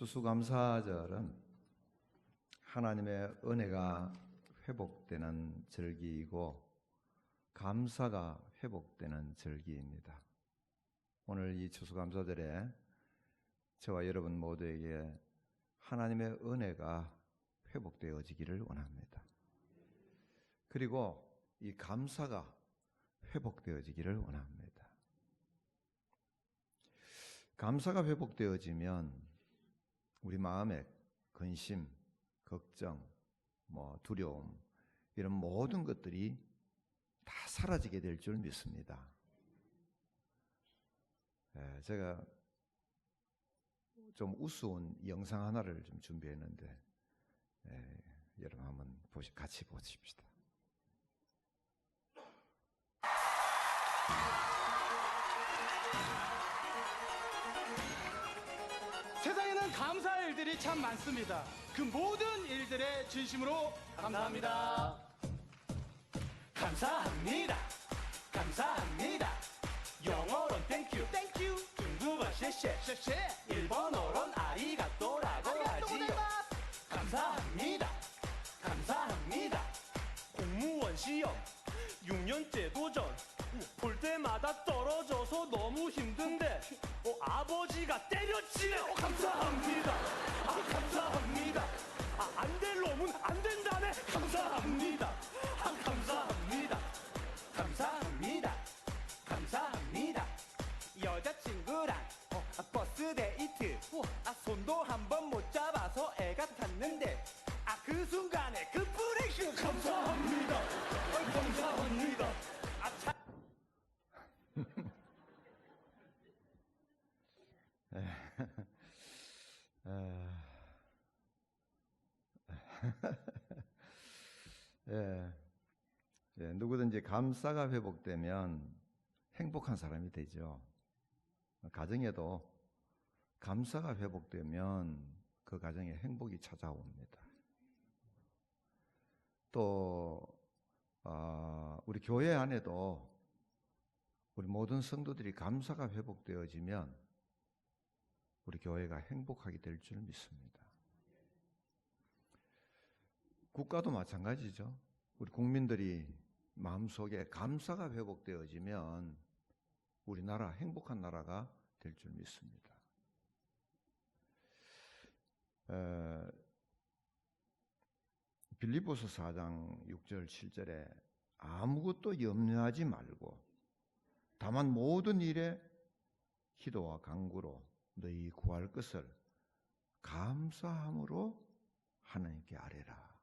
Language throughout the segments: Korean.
추수감사절은 하나님의 은혜가 회복되는 절기이고 감사가 회복되는 절기입니다. 오늘 이 추수감사절에 저와 여러분 모두에게 하나님의 은혜가 회복되어지기를 원합니다. 그리고 이 감사가 회복되어지기를 원합니다. 감사가 회복되어지면 우리 마음의 근심, 걱정, 두려움 이런 모든 것들이 다 사라지게 될 줄 믿습니다. 제가 좀 우스운 영상 하나를 좀 준비했는데 여러분 한번 같이 보십시다. 세상에는 감사할 일들이 참 많습니다. 그 모든 일들에 진심으로 감사합니다. 감사합니다. 감사합니다. 영어로는 땡큐, 땡큐. 중국어는 셰셰, 셰셰. 일본어로는 아리가또라고 하지요. 감사합니다. 감사합니다. 공무원 시험 6년째 도전. 볼 때마다 떨어져서 너무 힘든데 아버지가 때렸지요. 감사합니다. 감사합니다. 안 될 놈은 안 된다네. 감사합니다. 감사합니다. 감사합니다. 감사합니다. 여자친구랑 버스 데이트 손도 한 번 못 잡아서 애가 탔는데 그 순간에 그 브레이크. 감사합니다. 감사합니다. 누구든지 감사가 회복되면 행복한 사람이 되죠. 가정에도 감사가 회복되면 그 가정에 행복이 찾아옵니다. 또 우리 교회 안에도 우리 모든 성도들이 감사가 회복되어지면 우리 교회가 행복하게 될 줄 믿습니다. 국가도 마찬가지죠. 우리 국민들이 마음속에 감사가 회복되어지면 우리나라 행복한 나라가 될 줄 믿습니다. 빌립보서 4장 6절 7절에 아무것도 염려하지 말고 다만 모든 일에 기도와 간구로 너희 구할 것을 감사함으로 하나님께 아뢰라.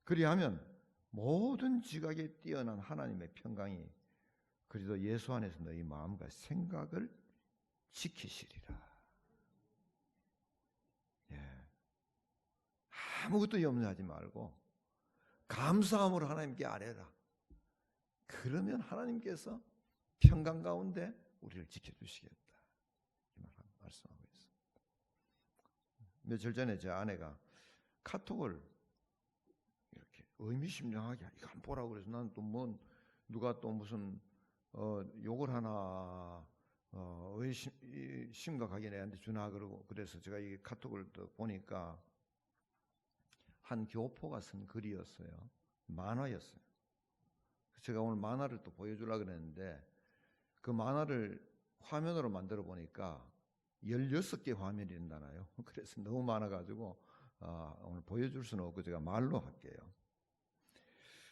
그리하면 모든 지각에 뛰어난 하나님의 평강이 그리스도 예수 안에서 너희 마음과 생각을 지키시리라. 아무것도 염려하지 말고 감사함으로 하나님께 아뢰라. 그러면 하나님께서 평강 가운데 우리를 지켜주시겠다. 이 말씀하고 있습니다. 며칠 전에 제 아내가 카톡을 이렇게 의미심장하게 이거 한번 보라고 그래서 나는 또 누가 또 무슨 욕을 하나 심각하게 내한테 주나 그러고 그래서 제가 이 카톡을 또 보니까 한 교포가 쓴 글이었어요. 만화였어요. 제가 오늘 만화를 또 보여주려고 그랬는데 그 만화를 화면으로 만들어 보니까 16개 화면이 된다나요. 그래서 너무 많아가지고 오늘 보여줄 수는 없고 제가 말로 할게요.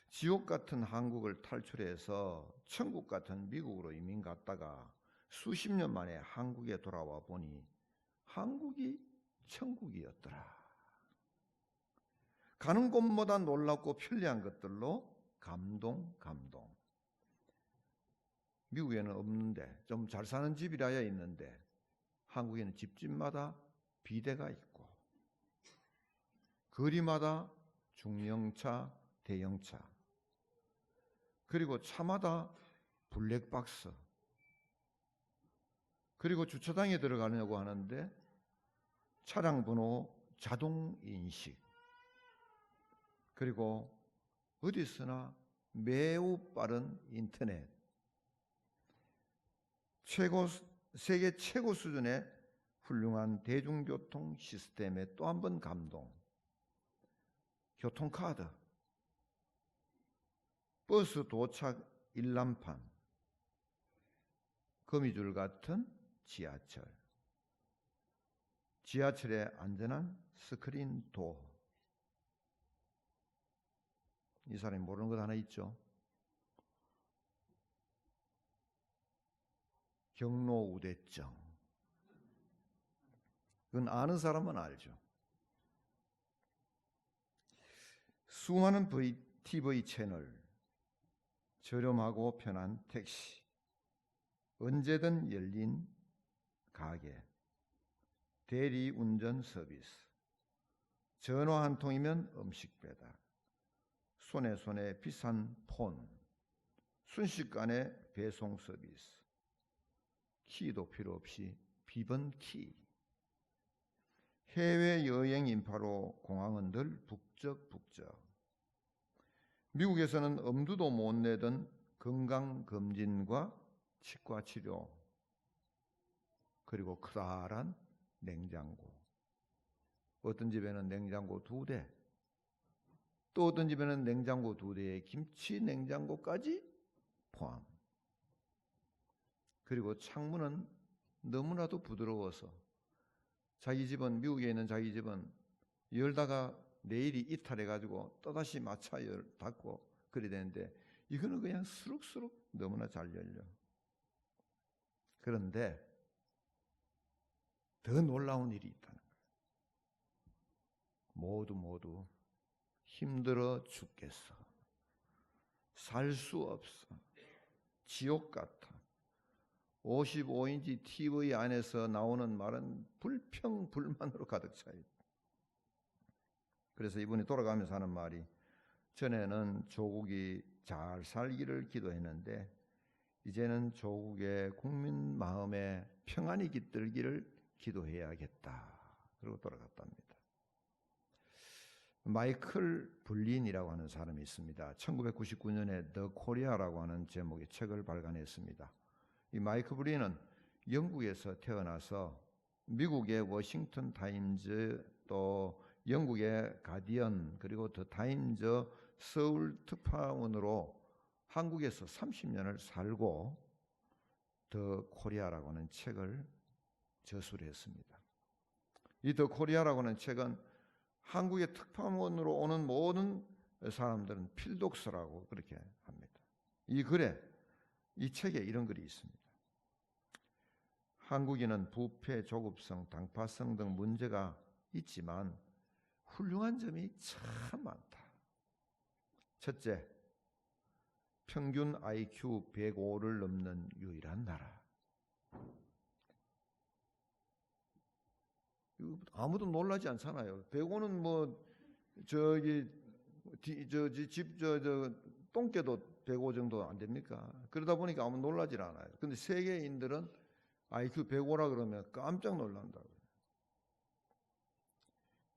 지옥 같은 한국을 탈출해서 천국 같은 미국으로 이민 갔다가 수십 년 만에 한국에 돌아와 보니 한국이 천국이었더라. 가는 곳마다 놀랍고 편리한 것들로 감동. 미국에는 없는데 좀 잘 사는 집이라야 있는데 한국에는 집집마다 비데가 있고 거리마다 중형차, 대형차 그리고 차마다 블랙박스 그리고 주차장에 들어가려고 하는데 차량 번호 자동 인식 그리고 어디서나 매우 빠른 인터넷 세계 최고 수준의 훌륭한 대중교통 시스템에 또 한 번 감동. 교통카드, 버스 도착 일람판, 거미줄 같은 지하철, 지하철의 안전한 스크린 도어. 이 사람이 모르는 것 하나 있죠. 경로 우대증. 그건 아는 사람은 알죠. 수많은 TV 채널, 저렴하고 편한 택시, 언제든 열린 가게, 대리 운전 서비스, 전화 한 통이면 음식 배달, 손에 비싼 폰, 순식간에 배송 서비스, 키도 필요 없이 비번키, 해외여행 인파로 공항은 늘 북적북적. 미국에서는 엄두도 못 내던 건강검진과 치과치료, 그리고 커다란 냉장고. 어떤 집에는 냉장고 2대, 또 어떤 집에는 냉장고 2대에 김치 냉장고까지 포함. 그리고 창문은 너무나도 부드러워서 자기 집은, 미국에 있는 자기 집은 열다가 내일이 이탈해가지고 또다시 마차 닫고 그래야 되는데, 이거는 그냥 수룩수룩 너무나 잘 열려. 그런데 더 놀라운 일이 있다는 거예요. 모두 힘들어 죽겠어. 살 수 없어. 지옥 같아. 55인치 TV 안에서 나오는 말은 불평불만으로 가득 차 있다. 그래서 이분이 돌아가면서 하는 말이, 전에는 조국이 잘 살기를 기도했는데 이제는 조국의 국민 마음에 평안이 깃들기를 기도해야겠다. 그리고 돌아갔답니다. 마이클 블린이라고 하는 사람이 있습니다. 1999년에 더 코리아라고 하는 제목의 책을 발간했습니다. 이 마이클 블린은 영국에서 태어나서 미국의 워싱턴 타임즈, 또 영국의 가디언, 그리고 더 타임즈 서울 특파원으로 한국에서 30년을 살고 더 코리아라고 하는 책을 저술을 했습니다. 이 더 코리아라고 하는 책은 한국의 특파원으로 오는 모든 사람들은 필독서라고 그렇게 합니다. 이 글에, 이 책에 이런 글이 있습니다. 한국인은 부패, 조급성, 당파성 등 문제가 있지만 훌륭한 점이 참 많다. 첫째, 평균 IQ 105를 넘는 유일한 나라. 아무도 놀라지 않잖아요. 105는 뭐 똥개도 105 정도 안 됩니까? 그러다 보니까 아무 놀라질 않아요. 근데 세계인들은 IQ 105라 그러면 깜짝 놀란다고요.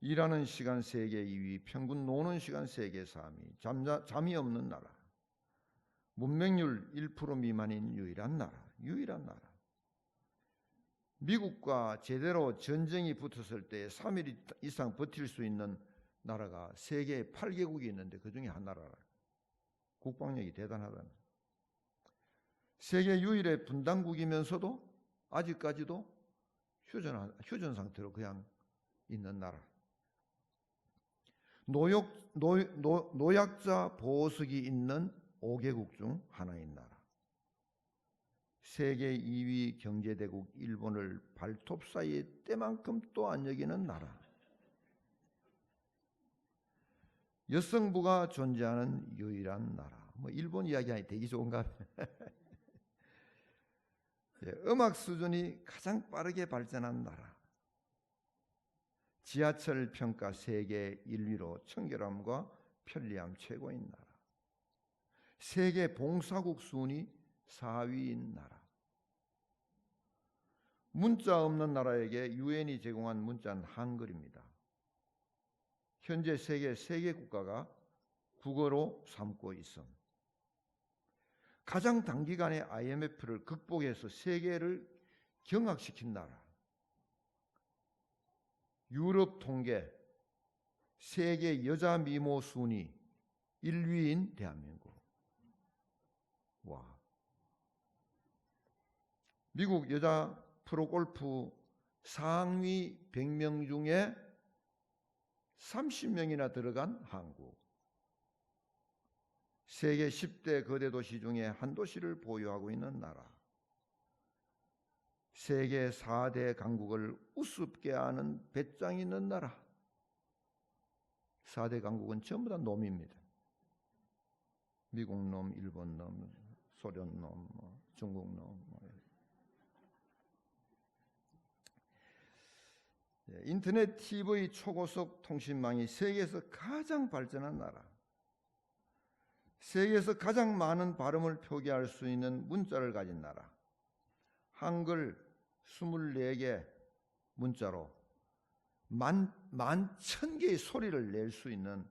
일하는 시간 세계 2위, 평균 노는 시간 세계 3위, 잠이 없는 나라, 문맹률 1% 미만인 유일한 나라. 미국과 제대로 전쟁이 붙었을 때 3일 이상 버틸 수 있는 나라가 세계에 8개국이 있는데 그 중에 한 나라라. 국방력이 대단하다는. 세계 유일의 분단국이면서도 아직까지도 휴전 상태로 그냥 있는 나라. 노약자 보호석이 있는 5개국 중 하나인 나라. 세계 2위 경제대국 일본을 발톱 사이에 때만큼도 안 여기는 나라. 여성부가 존재하는 유일한 나라. 뭐 일본 이야기하니 되게 좋은가? 음악 수준이 가장 빠르게 발전한 나라. 지하철 평가 세계 1위로 청결함과 편리함 최고인 나라. 세계 봉사국 순위 4위인 나라. 문자 없는 나라에게 유엔이 제공한 문자는 한글입니다. 현재 세계 3개 국가가 국어로 삼고 있음. 가장 단기간에 IMF를 극복해서 세계를 경악시킨 나라. 유럽 통계 세계 여자 미모 순위 1위인 대한민국. 와. 미국 여자 프로골프 상위 100명 중에 30명이나 들어간 한국. 세계 10대 거대 도시 중에 한 도시를 보유하고 있는 나라. 세계 4대 강국을 우습게 하는 배짱이 있는 나라. 4대 강국은 전부 다 놈입니다. 미국 놈, 일본 놈, 소련 놈, 중국 놈. 인터넷, TV, 초고속 통신망이 세계에서 가장 발전한 나라. 세계에서 가장 많은 발음을 표기할 수 있는 문자를 가진 나라. 한글 24개 문자로 11,000개의 소리를 낼 수 있는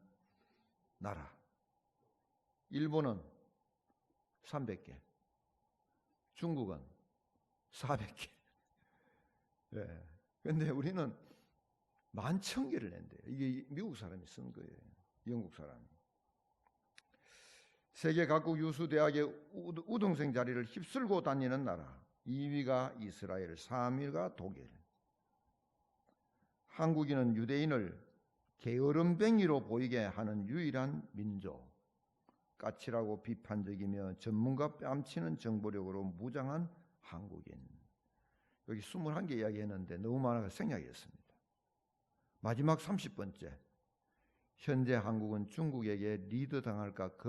나라. 일본은 300개, 중국은 400개. 그런데 우리는 11,000개를 낸대요. 이게 미국 사람이 쓴 거예요. 영국 사람이. 세계 각국 유수 대학의 우등생 자리를 휩쓸고 다니는 나라. 2위가 이스라엘, 3위가 독일. 한국인은 유대인을 게으름뱅이로 보이게 하는 유일한 민족. 까칠하고 비판적이며 전문가 뺨치는 정보력으로 무장한 한국인. 여기 21개 이야기했는데 너무 많아서 생략했습니다. 마지막 30번째. 현재 한국은 중국에게 리드 당할까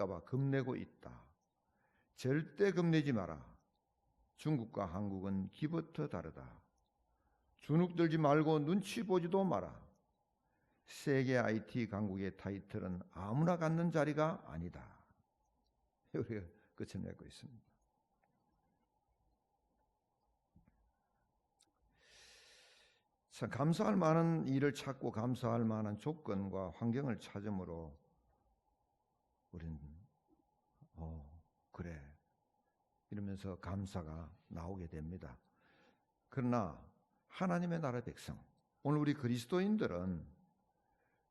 봐 겁내고 있다. 절대 겁내지 마라. 중국과 한국은 기부터 다르다. 주눅 들지 말고 눈치 보지도 마라. 세계 IT 강국의 타이틀은 아무나 갖는 자리가 아니다. 우리가 끝을 맺고 있습니다. 참 감사할 만한 일을 찾고 감사할 만한 조건과 환경을 찾음으로 우리는 그래 이러면서 감사가 나오게 됩니다. 그러나 하나님의 나라 백성, 오늘 우리 그리스도인들은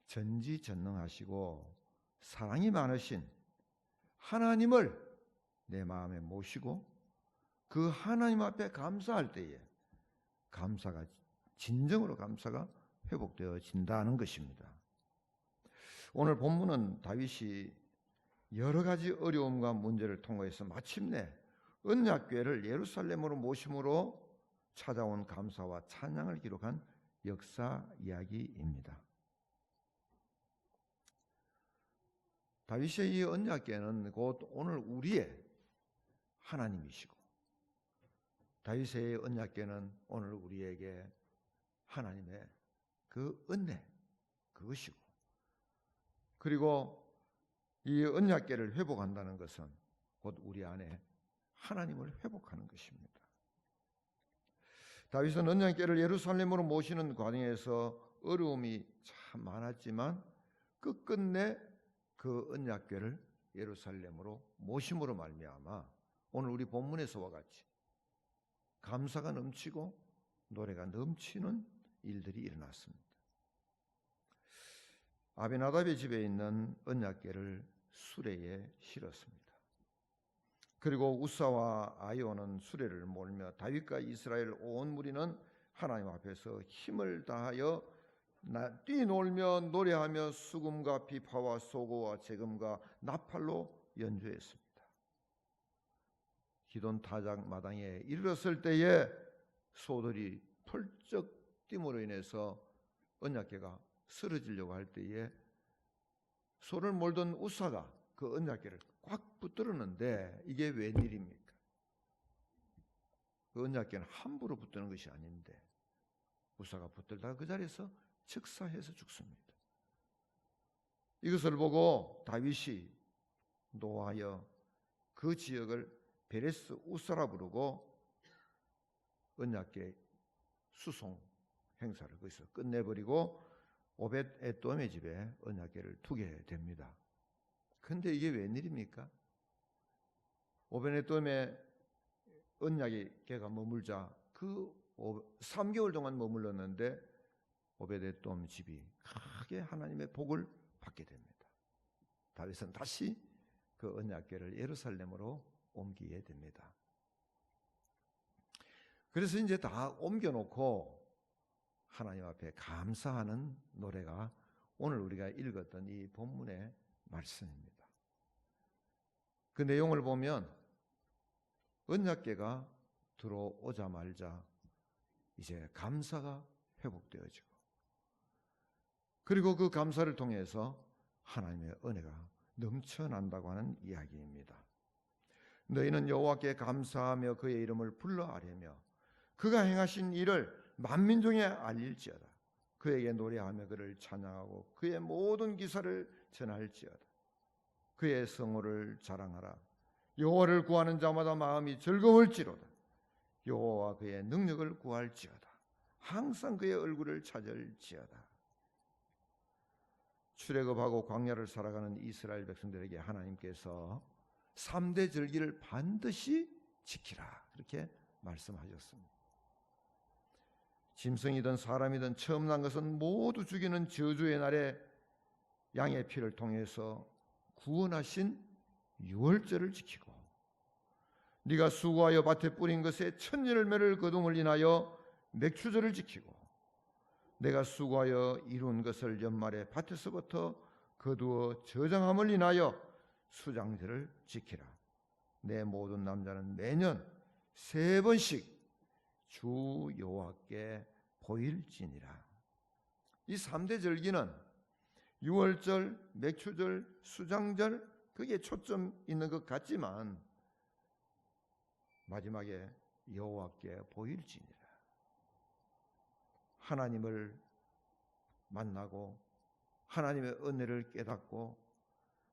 전지전능하시고 사랑이 많으신 하나님을 내 마음에 모시고 그 하나님 앞에 감사할 때에 진정으로 감사가 회복되어진다는 것입니다. 오늘 본문은 다윗이 여러 가지 어려움과 문제를 통과해서 마침내 언약궤를 예루살렘으로 모심으로 찾아온 감사와 찬양을 기록한 역사 이야기입니다. 다윗의 이 언약궤는 곧 오늘 우리의 하나님이시고 다윗의 언약궤는 오늘 우리에게 하나님의 그 은혜 그것이고 그리고 이 언약궤를 회복한다는 것은 곧 우리 안에 하나님을 회복하는 것입니다. 다윗은 언약궤를 예루살렘으로 모시는 과정에서 어려움이 참 많았지만 끝끝내 그 언약궤를 예루살렘으로 모심으로 말미암아 오늘 우리 본문에서와 같이 감사가 넘치고 노래가 넘치는 일들이 일어났습니다. 아비나답의 집에 있는 언약궤를 수레에 실었습니다. 그리고 우사와 아이오는 수레를 몰며 다윗과 이스라엘 온 무리는 하나님 앞에서 힘을 다하여 뛰놀며 노래하며 수금과 비파와 소고와 제금과 나팔로 연주했습니다. 기돈 타작 마당에 이르렀을 때에 소들이 펄쩍 뛸므로 인해서 언약궤가 쓰러지려고 할 때에 소를 몰던 우사가 그 언약궤를 꽉 붙들었는데 이게 웬일입니까? 그 언약궤는 함부로 붙드는 것이 아닌데 우사가 붙들다가 그 자리에서 즉사해서 죽습니다. 이것을 보고 다윗이 노하여 그 지역을 베레스 우사라 부르고 언약궤 수송 행사를 거기서 끝내버리고 오벳 에돔의 집에 언약궤를 두게 됩니다. 근데 이게 웬일입니까? 오벳 에돔의 언약궤가 머물자 그 3개월 동안 머물렀는데 오베데돔 집이 크게 하나님의 복을 받게 됩니다. 다윗은 다시 그 언약궤를 예루살렘으로 옮기게 됩니다. 그래서 이제 다 옮겨놓고 하나님 앞에 감사하는 노래가 오늘 우리가 읽었던 이 본문의 말씀입니다. 그 내용을 보면 언약궤가 들어오자마자 이제 감사가 회복되어지고, 그리고 그 감사를 통해서 하나님의 은혜가 넘쳐난다고 하는 이야기입니다. 너희는 여호와께 감사하며 그의 이름을 불러 아뢰며 그가 행하신 일을 만민중에 알릴지어다. 그에게 노래하며 그를 찬양하고 그의 모든 기사를 전할지어다. 그의 성호를 자랑하라. 여호와를 구하는 자마다 마음이 즐거울지로다. 여호와와 그의 능력을 구할지어다. 항상 그의 얼굴을 찾을지어다. 출애굽하고 광야를 살아가는 이스라엘 백성들에게 하나님께서 3대 절기를 반드시 지키라, 그렇게 말씀하셨습니다. 짐승이든 사람이든 처음 난 것은 모두 죽이는 저주의 날에 양의 피를 통해서 구원하신 유월절을 지키고, 네가 수고하여 밭에 뿌린 것에 첫 열매를 거둠을 인하여 맥추절을 지키고, 내가 수고하여 이룬 것을 연말에 밭에서부터 거두어 저장함을 인하여 수장절을 지키라. 내 모든 남자는 매년 3번씩 주 여호와께 보일지니라. 이 3대 절기는 유월절, 맥추절, 수장절, 그게 초점 있는 것 같지만 마지막에 여호와께 보일지니라. 하나님을 만나고 하나님의 은혜를 깨닫고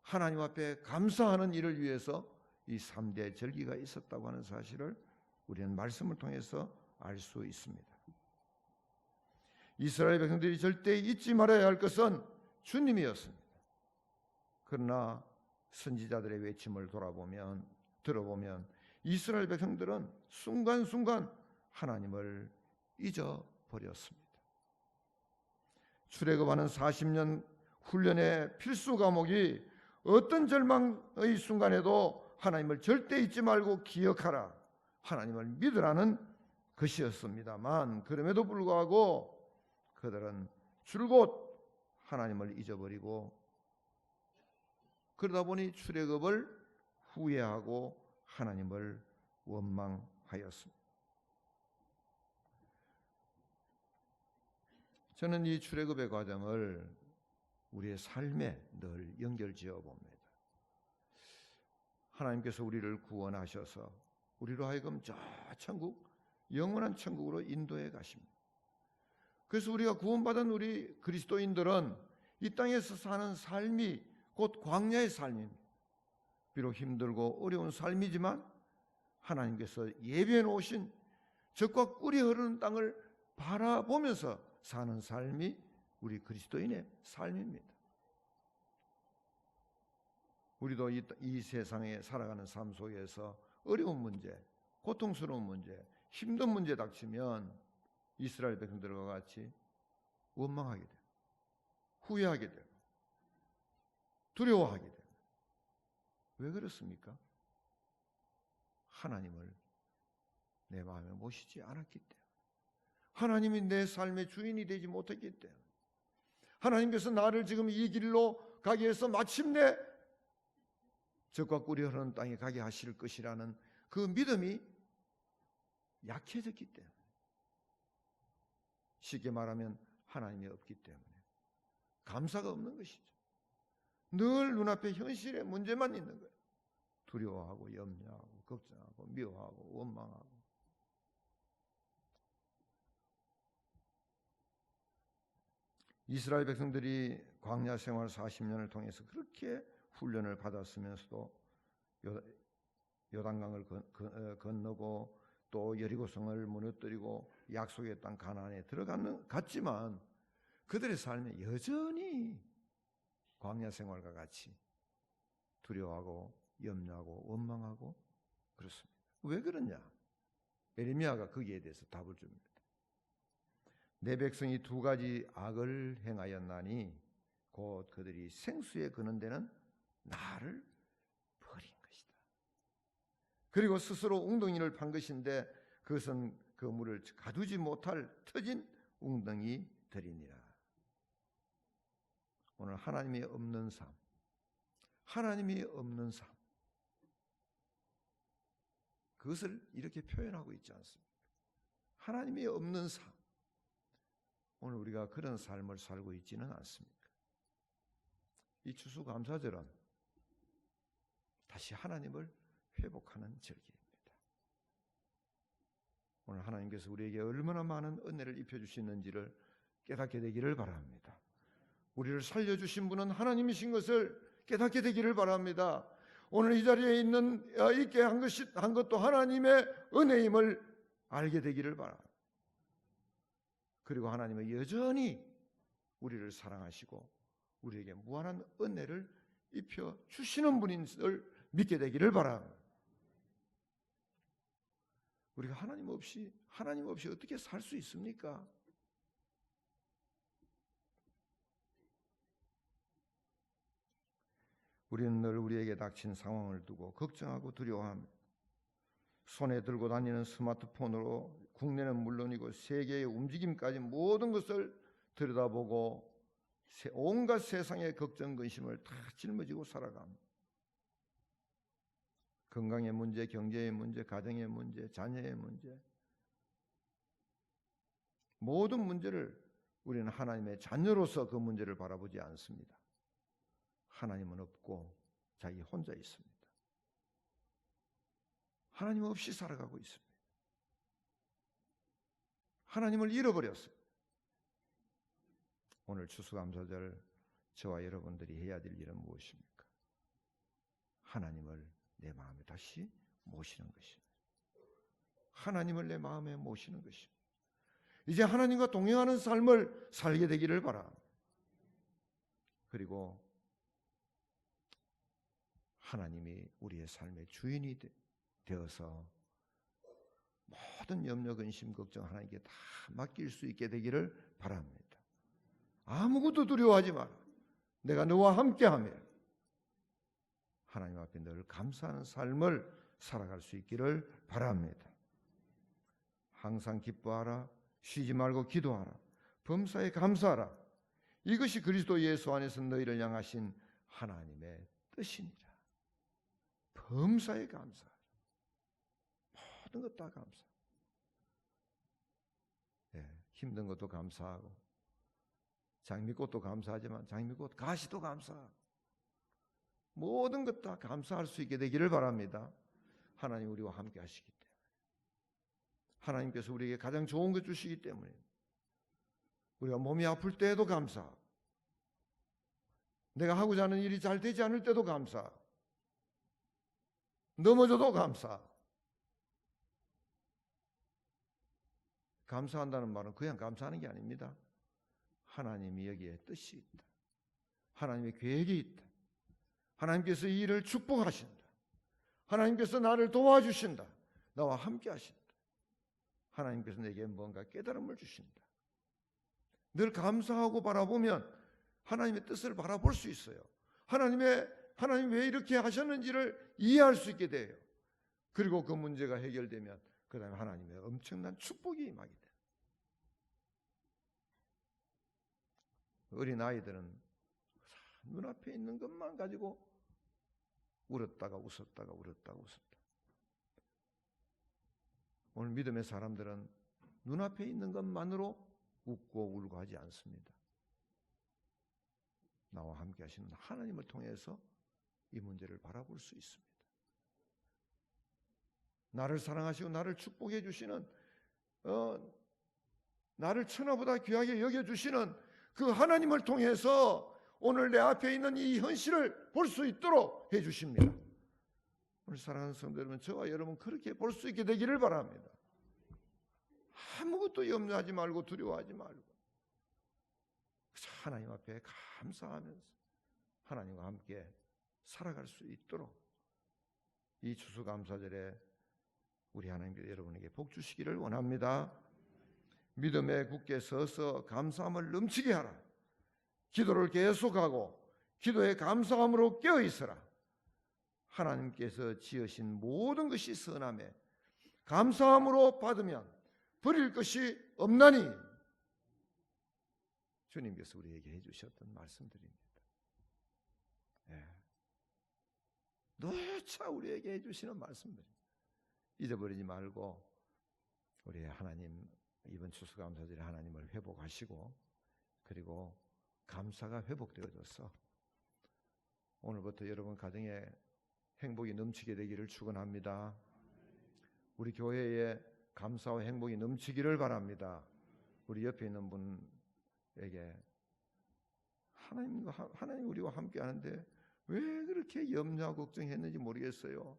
하나님 앞에 감사하는 일을 위해서 이 3대 절기가 있었다고 하는 사실을 우리는 말씀을 통해서 알 수 있습니다. 이스라엘 백성들이 절대 잊지 말아야 할 것은 주님이었습니다. 그러나 선지자들의 외침을 들어보면 이스라엘 백성들은 순간순간 하나님을 잊어버렸습니다. 출애굽하는 40년 훈련의 필수 과목이 어떤 절망의 순간에도 하나님을 절대 잊지 말고 기억하라, 하나님을 믿으라는 것이었습니다만, 그럼에도 불구하고 그들은 줄곧 하나님을 잊어버리고, 그러다 보니 출애굽을 후회하고 하나님을 원망하였습니다. 저는 이 출애굽의 과정을 우리의 삶에 늘 연결지어 봅니다. 하나님께서 우리를 구원하셔서 우리로 하여금 저 천국, 영원한 천국으로 인도해 가십니다. 그래서 우리가 구원받은 우리 그리스도인들은 이 땅에서 사는 삶이 곧 광야의 삶입니다. 비록 힘들고 어려운 삶이지만 하나님께서 예비해 놓으신 젖과 꿀이 흐르는 땅을 바라보면서 사는 삶이 우리 그리스도인의 삶입니다. 우리도 이 세상에 살아가는 삶 속에서 어려운 문제, 고통스러운 문제, 힘든 문제 닥치면 이스라엘 백성들과 같이 원망하게 돼요. 후회하게 돼요. 두려워하게 돼요. 왜 그렇습니까? 하나님을 내 마음에 모시지 않았기 때문에, 하나님이 내 삶의 주인이 되지 못했기 때문에, 하나님께서 나를 지금 이 길로 가게 해서 마침내 젖과 꿀이 흐르는 땅에 가게 하실 것이라는 그 믿음이 약해졌기 때문에, 쉽게 말하면 하나님이 없기 때문에 감사가 없는 것이죠. 늘 눈앞에 현실의 문제만 있는 거예요. 두려워하고 염려하고 걱정하고 미워하고 원망하고. 이스라엘 백성들이 광야 생활 40년을 통해서 그렇게 훈련을 받았으면서도 요단강을 건너고 또 여리고성을 무너뜨리고 약속의 땅 가나안에 들어가는 같지만 그들의 삶에 여전히 광야 생활과 같이 두려워하고 염려하고 원망하고 그렇습니다. 왜 그러냐? 에레미야가 거기에 대해서 답을 줍니다. 내 백성이 두 가지 악을 행하였나니 곧 그들이 생수에 거는 데는 나를 버린 것이다. 그리고 스스로 웅덩이를 판 것인데 그것은 그 물을 가두지 못할 터진 웅덩이들이니라. 오늘 하나님이 없는 삶, 하나님이 없는 삶, 그것을 이렇게 표현하고 있지 않습니까? 하나님이 없는 삶. 오늘 우리가 그런 삶을 살고 있지는 않습니까? 이 추수감사절은 다시 하나님을 회복하는 절기입니다. 오늘 하나님께서 우리에게 얼마나 많은 은혜를 입혀주시는지를 깨닫게 되기를 바랍니다. 우리를 살려주신 분은 하나님이신 것을 깨닫게 되기를 바랍니다. 오늘 이 자리에 있게 한 것도 하나님의 은혜임을 알게 되기를 바랍니다. 그리고 하나님은 여전히 우리를 사랑하시고 우리에게 무한한 은혜를 입혀 주시는 분인 줄 믿게 되기를 바랍니다. 우리가 하나님 없이 어떻게 살 수 있습니까? 우리는 늘 우리에게 닥친 상황을 두고 걱정하고 두려워합니다. 손에 들고 다니는 스마트폰으로 국내는 물론이고 세계의 움직임까지 모든 것을 들여다보고 온갖 세상의 걱정, 근심을 다 짊어지고 살아갑니다. 건강의 문제, 경제의 문제, 가정의 문제, 자녀의 문제, 모든 문제를 우리는 하나님의 자녀로서 그 문제를 바라보지 않습니다. 하나님은 없고 자기 혼자 있습니다. 하나님 없이 살아가고 있습니다. 하나님을 잃어버렸어요. 오늘 추수감사절 저와 여러분들이 해야 될 일은 무엇입니까? 하나님을 내 마음에 다시 모시는 것입니다. 하나님을 내 마음에 모시는 것입니다. 이제 하나님과 동행하는 삶을 살게 되기를 바랍니다. 그리고 하나님이 우리의 삶의 주인이 되어서 모든 염려, 근심, 걱정 하나님께 다 맡길 수 있게 되기를 바랍니다. 아무것도 두려워하지 마라. 내가 너와 함께하며 하나님 앞에 늘 감사하는 삶을 살아갈 수 있기를 바랍니다. 항상 기뻐하라. 쉬지 말고 기도하라. 범사에 감사하라. 이것이 그리스도 예수 안에서 너희를 향하신 하나님의 뜻이니라. 범사에 감사하라. 모든 것 다 감사. 힘든 것도 감사하고 장미꽃도 감사하지만 장미꽃 가시도 감사하고 모든 것 다 감사할 수 있게 되기를 바랍니다. 하나님 우리와 함께 하시기 때문에 하나님께서 우리에게 가장 좋은 것 주시기 때문에 우리가 몸이 아플 때에도 감사하고 내가 하고자 하는 일이 잘 되지 않을 때도 감사하고 넘어져도 감사하고 감사한다는 말은 그냥 감사하는 게 아닙니다. 하나님이 여기에 뜻이 있다. 하나님의 계획이 있다. 하나님께서 이 일을 축복하신다. 하나님께서 나를 도와주신다. 나와 함께 하신다. 하나님께서 내게 뭔가 깨달음을 주신다. 늘 감사하고 바라보면 하나님의 뜻을 바라볼 수 있어요. 하나님 왜 이렇게 하셨는지를 이해할 수 있게 돼요. 그리고 그 문제가 해결되면 그 다음에 하나님의 엄청난 축복이 임하게 돼요. 어린아이들은 눈앞에 있는 것만 가지고 울었다가 웃었다가 울었다가 웃었다. 오늘 믿음의 사람들은 눈앞에 있는 것만으로 웃고 울고 하지 않습니다. 나와 함께 하시는 하나님을 통해서 이 문제를 바라볼 수 있습니다. 나를 사랑하시고 나를 축복해 주시는 나를 천하보다 귀하게 여겨주시는 그 하나님을 통해서 오늘 내 앞에 있는 이 현실을 볼 수 있도록 해주십니다. 오늘 사랑하는 성도 여러분, 저와 여러분 그렇게 볼 수 있게 되기를 바랍니다. 아무것도 염려하지 말고 두려워하지 말고 하나님 앞에 감사하면서 하나님과 함께 살아갈 수 있도록 이 추수감사절에 우리 하나님께서 여러분에게 복 주시기를 원합니다. 믿음에 굳게 서서 감사함을 넘치게 하라. 기도를 계속하고 기도의 감사함으로 깨어 있어라. 하나님께서 지으신 모든 것이 선함에 감사함으로 받으면 버릴 것이 없나니. 주님께서 우리에게 해주셨던 말씀들입니다. 누차 우리에게 해주시는 말씀들 잊어버리지 말고 우리 하나님 이번 추수감사절에 하나님을 회복하시고 그리고 감사가 회복되어져서 오늘부터 여러분 가정에 행복이 넘치게 되기를 축원합니다. 우리 교회에 감사와 행복이 넘치기를 바랍니다. 우리 옆에 있는 분에게 하나님 우리와 함께 하는데 왜 그렇게 염려 걱정했는지 모르겠어요.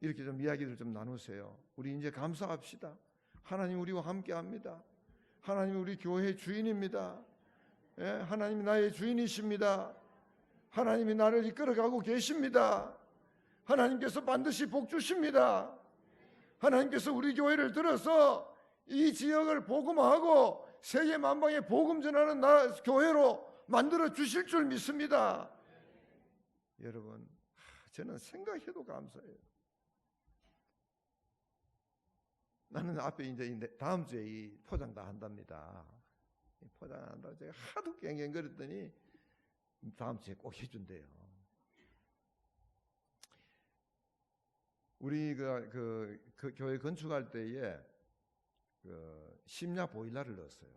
이렇게 좀 이야기를 좀 나누세요. 우리 이제 감사합시다. 하나님 우리와 함께 합니다. 하나님 우리 교회의 주인입니다. 하나님이 나의 주인이십니다. 하나님이 나를 이끌어가고 계십니다. 하나님께서 반드시 복 주십니다. 하나님께서 우리 교회를 들어서 이 지역을 복음화하고 세계 만방에 복음 전하는 교회로 만들어 주실 줄 믿습니다. 여러분, 저는 생각해도 감사해요. 나는 앞에 이제 다음 주에 이 포장 다 한답니다. 포장 한다고 제가 하도 갱갱거렸더니 다음 주에 꼭 해준대요. 우리 그 교회 건축할 때에 심야 보일러를 넣었어요.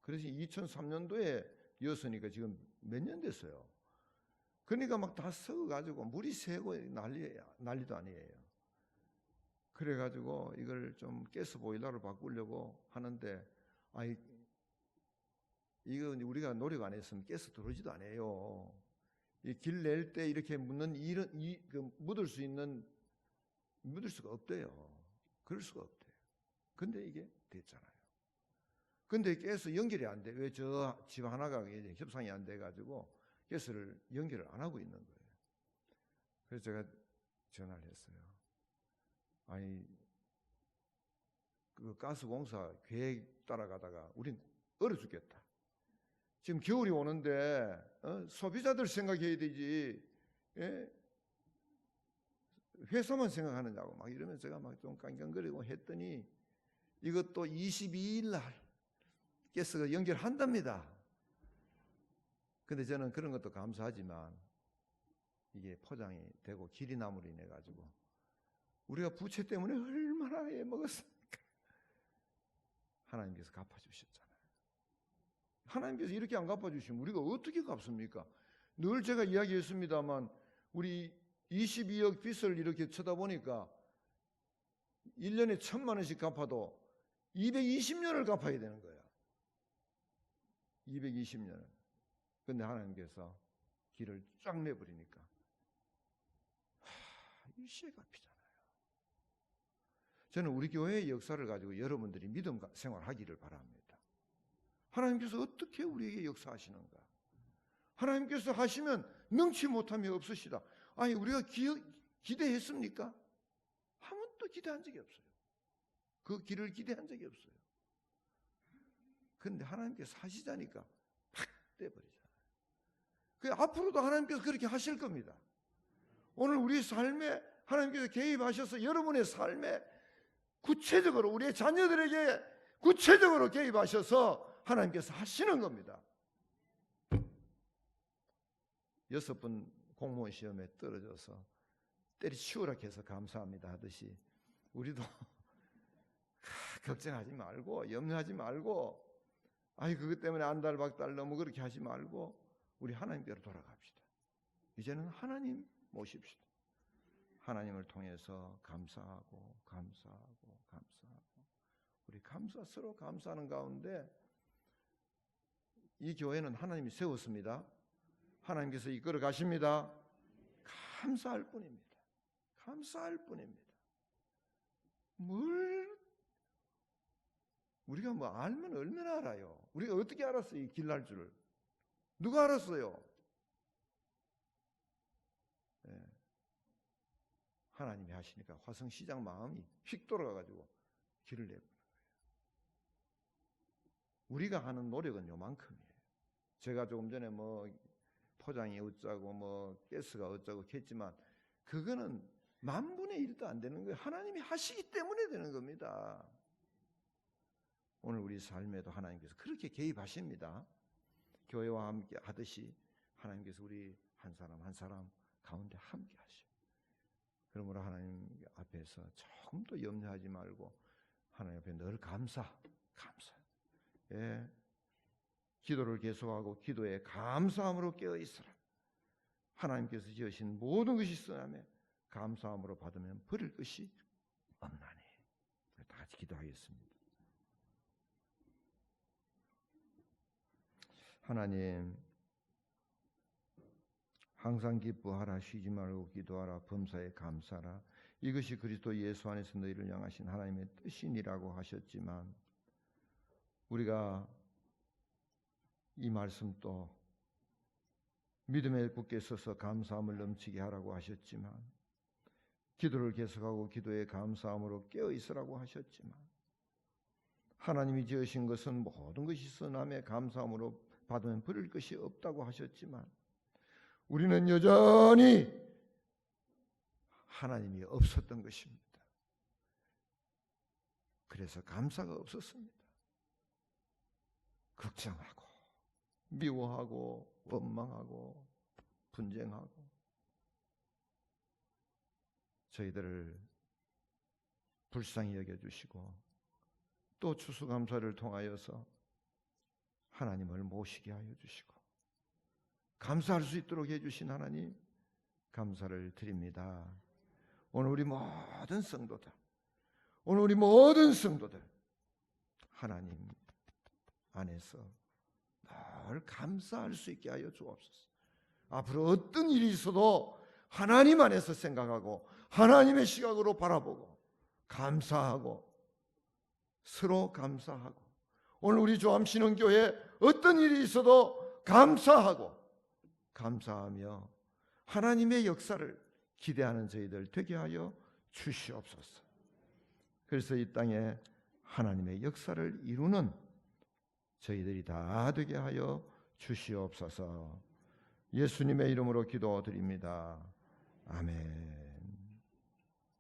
그래서 2003년도에 이었으니까 지금 몇 년 됐어요. 그러니까 막 다 썩어가지고 물이 새고 난리도 아니에요. 그래가지고 이걸 좀 가스 보일러로 바꾸려고 하는데 이거 우리가 노력 안 했으면 가스 들어오지도 않아요. 이 길 낼 때 이렇게 묻을 수가 없대요. 그럴 수가 없대요. 근데 이게 됐잖아요. 근데 가스 연결이 안 돼. 왜 저 집 하나가 이제 협상이 안 돼가지고 가스를 연결을 안 하고 있는 거예요. 그래서 제가 전화를 했어요. 그 가스공사 계획 따라가다가 우린 얼어 죽겠다. 지금 겨울이 오는데 소비자들 생각해야 되지. 회사만 생각하느냐고 막 이러면서 제가 막 좀 깡깡거리고 했더니 이것도 22일 날 가스가 연결한답니다. 근데 저는 그런 것도 감사하지만 이게 포장이 되고 길이 남으로 인해 가지고 우리가 부채 때문에 얼마나 애먹었습니까? 하나님께서 갚아주셨잖아요. 하나님께서 이렇게 안 갚아주시면 우리가 어떻게 갚습니까? 늘 제가 이야기했습니다만 우리 22억 빚을 이렇게 쳐다보니까 1년에 1,000만 원씩 갚아도 220년을 갚아야 되는 거야. 220년을. 근데 하나님께서 길을 쫙 내버리니까 일시에 갚이잖아요. 저는 우리 교회의 역사를 가지고 여러분들이 믿음 생활하기를 바랍니다. 하나님께서 어떻게 우리에게 역사하시는가? 하나님께서 하시면 능치 못함이 없으시다. 우리가 기대했습니까? 한 번도 기대한 적이 없어요. 그 길을 기대한 적이 없어요. 그런데 하나님께서 하시자니까 팍 떼버리잖아요. 그 앞으로도 하나님께서 그렇게 하실 겁니다. 오늘 우리 삶에 하나님께서 개입하셔서 여러분의 삶에 구체적으로 우리의 자녀들에게 구체적으로 개입하셔서 하나님께서 하시는 겁니다. 6번 공무원 시험에 떨어져서 때리치우라 해서 감사합니다 하듯이 우리도 걱정하지 말고 염려하지 말고 그것 때문에 안달박달 너무 그렇게 하지 말고 우리 하나님께로 돌아갑시다. 이제는 하나님 모십시다. 하나님을 통해서 감사하고 우리 서로 감사하는 가운데 이 교회는 하나님이 세웠습니다. 하나님께서 이끌어 가십니다. 감사할 뿐입니다. 감사할 뿐입니다. 우리가 알면 얼마나 알아요. 우리가 어떻게 알았어요? 이 길 날 줄을. 누가 알았어요? 하나님이 하시니까 화성시장 마음이 휙 돌아가가지고 길을 내버린 거예요. 우리가 하는 노력은 요만큼이에요. 제가 조금 전에 뭐 포장이 어쩌고 뭐 가스가 어쩌고 했지만 그거는 10,000분의 1도 안 되는 거예요. 하나님이 하시기 때문에 되는 겁니다. 오늘 우리 삶에도 하나님께서 그렇게 개입하십니다. 교회와 함께 하듯이 하나님께서 우리 한 사람 한 사람 가운데 함께 하시오. 그러므로 하나님 앞에서 조금도 염려하지 말고 하나님 앞에 늘 감사. 예. 기도를 계속하고 기도에 감사함으로 깨어 있으라. 하나님께서 지으신 모든 것이 선하며 감사함으로 받으면 버릴 것이 없나니. 다 같이 기도하겠습니다. 하나님, 항상 기뻐하라, 쉬지 말고 기도하라, 범사에 감사하라. 이것이 그리스도 예수 안에서 너희를 향하신 하나님의 뜻이니라고 하셨지만 우리가 이 말씀도 믿음에 굳게 서서 감사함을 넘치게 하라고 하셨지만 기도를 계속하고 기도에 감사함으로 깨어 있으라고 하셨지만 하나님이 지으신 것은 모든 것이 선함에 감사함으로 받으면 버릴 것이 없다고 하셨지만 우리는 여전히 하나님이 없었던 것입니다. 그래서 감사가 없었습니다. 걱정하고 미워하고 원망하고 분쟁하고 저희들을 불쌍히 여겨주시고 또 추수감사를 통하여서 하나님을 모시게 하여 주시고 감사할 수 있도록 해주신 하나님 감사를 드립니다. 오늘 우리 모든 성도들 하나님 안에서 늘 감사할 수 있게 하여 주옵소서. 앞으로 어떤 일이 있어도 하나님 안에서 생각하고 하나님의 시각으로 바라보고 감사하고 서로 감사하고 오늘 우리 조암신흥교회 어떤 일이 있어도 감사하며 하나님의 역사를 기대하는 저희들 되게 하여 주시옵소서. 그래서 이 땅에 하나님의 역사를 이루는 저희들이 다 되게 하여 주시옵소서. 예수님의 이름으로 기도드립니다. 아멘.